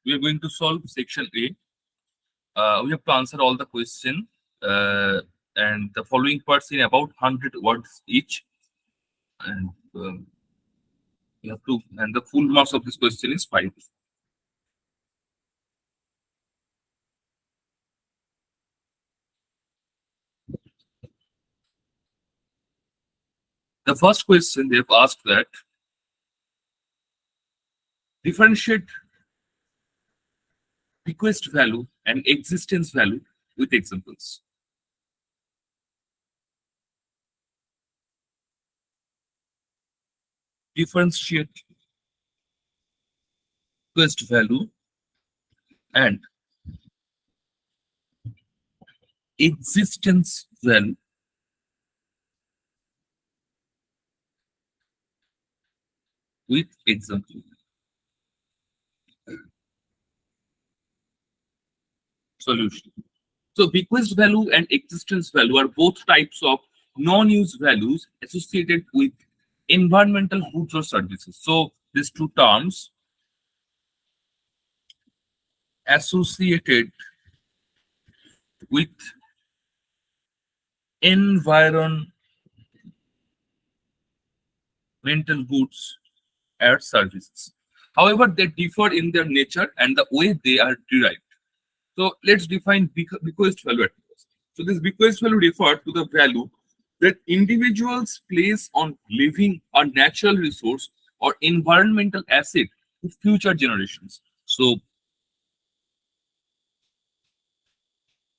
we are going to solve section A. We have to answer all the question, and the following parts in about 100 words each. And you have to, and the full marks of this question is 5. The first question they have asked that differentiate request value and existence value with examples. Differentiate request value and existence value with example. Solution. So request value and existence value are both types of non-use values associated with environmental goods or services. So these two terms associated with environmental goods and services. However, they differ in their nature and the way they are derived. So let's define bequest value at first. So this bequest value refers to the value that individuals place on living or natural resource or environmental asset to future generations. So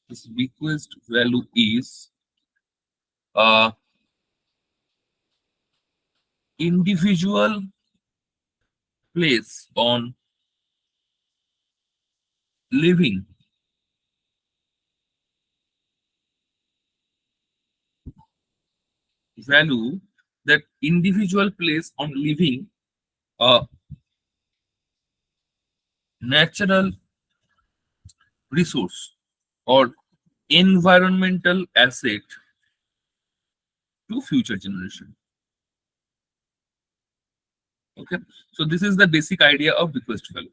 this bequest value is individual place on living value that individual place on living natural resource or environmental asset to future generation. Okay, so this is the basic idea of bequest value.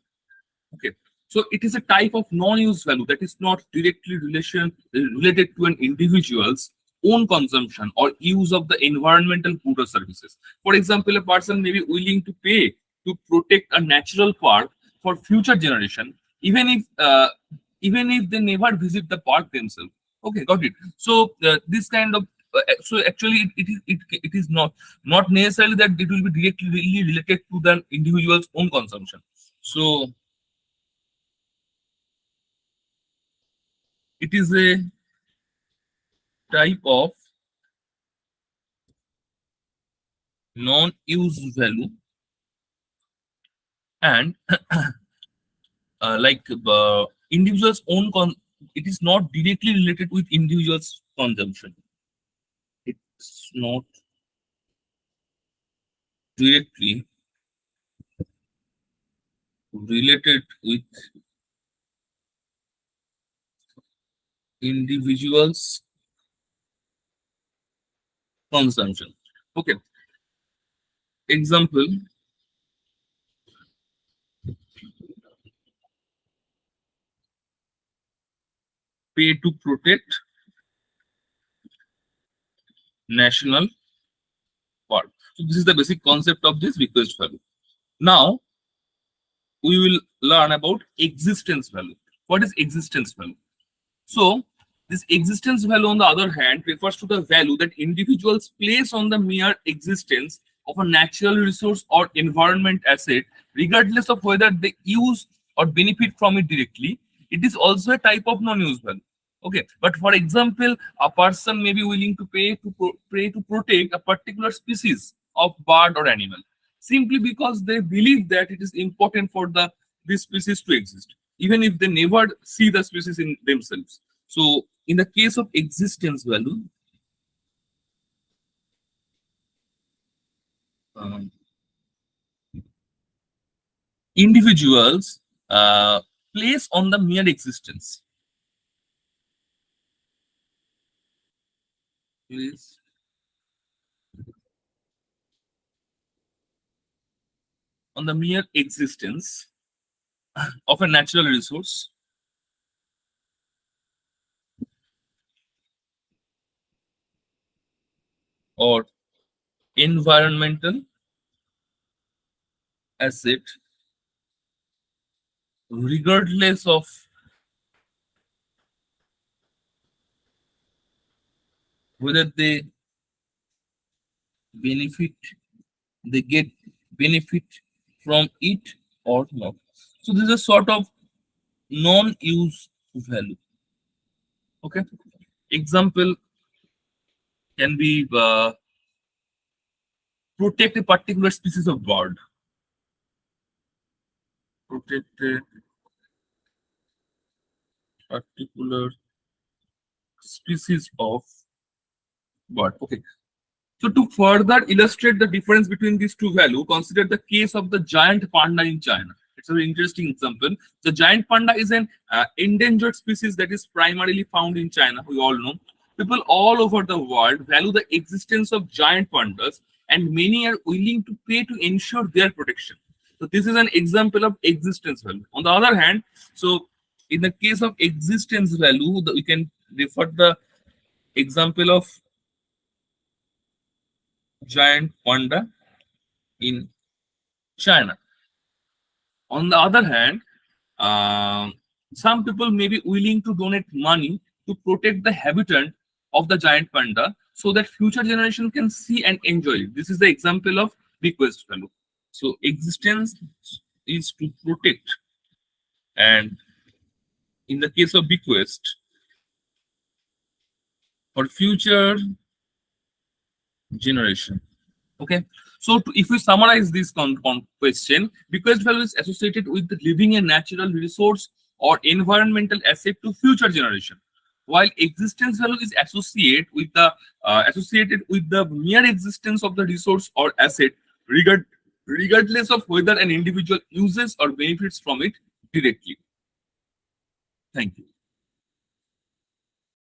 Okay, so it is a type of non-use value that is not directly related to an individual's own consumption or use of the environmental good or services. For example, a person may be willing to pay to protect a natural park for future generation, even if they never visit the park themselves. Okay, got it. So this kind of so actually it is not necessarily that it will be directly really related to the individual's own consumption. So it is a type of non-use value and like individuals own it is not directly related with individuals consumption. It's not directly related with individuals consumption. Okay, example, pay to protect national park. So this is the basic concept of this request value. Now we will learn about existence value. What is existence value? So this existence value, on the other hand, refers to the value that individuals place on the mere existence of a natural resource or environment asset, regardless of whether they use or benefit from it directly. It is also a type of non-use value. Okay, but for example, a person may be willing to pay to protect a particular species of bird or animal simply because they believe that it is important for this species to exist, even if they never see the species in themselves. So in the case of existence value, um, individuals place on the mere existence. Place on the mere existence of a natural resource or environmental asset, regardless of whether benefit they get benefit from it or not. So this is a sort of non-use value. Okay. Example can be protect a particular species of bird. Protect a particular species of bird. Okay. So to further illustrate the difference between these two values, consider the case of the giant panda in China. It's a very interesting example. The giant panda is an endangered species that is primarily found in China. We all know. People all over the world value the existence of giant pandas, and many are willing to pay to ensure their protection. So this is an example of existence value. On the other hand, so in the case of existence value, we can refer the example of giant panda in China. On the other hand, um, some people may be willing to donate money to protect the habitat of the giant panda so that future generation can see and enjoy it. This is the example of bequest value. So existence is to protect, and in the case of bequest, for future generation. Okay. So if we summarize this question, bequest value is associated with leaving a natural resource or environmental asset to future generation, while existence value is associated with the mere existence of the resource or asset, regardless of whether an individual uses or benefits from it directly. Thank you.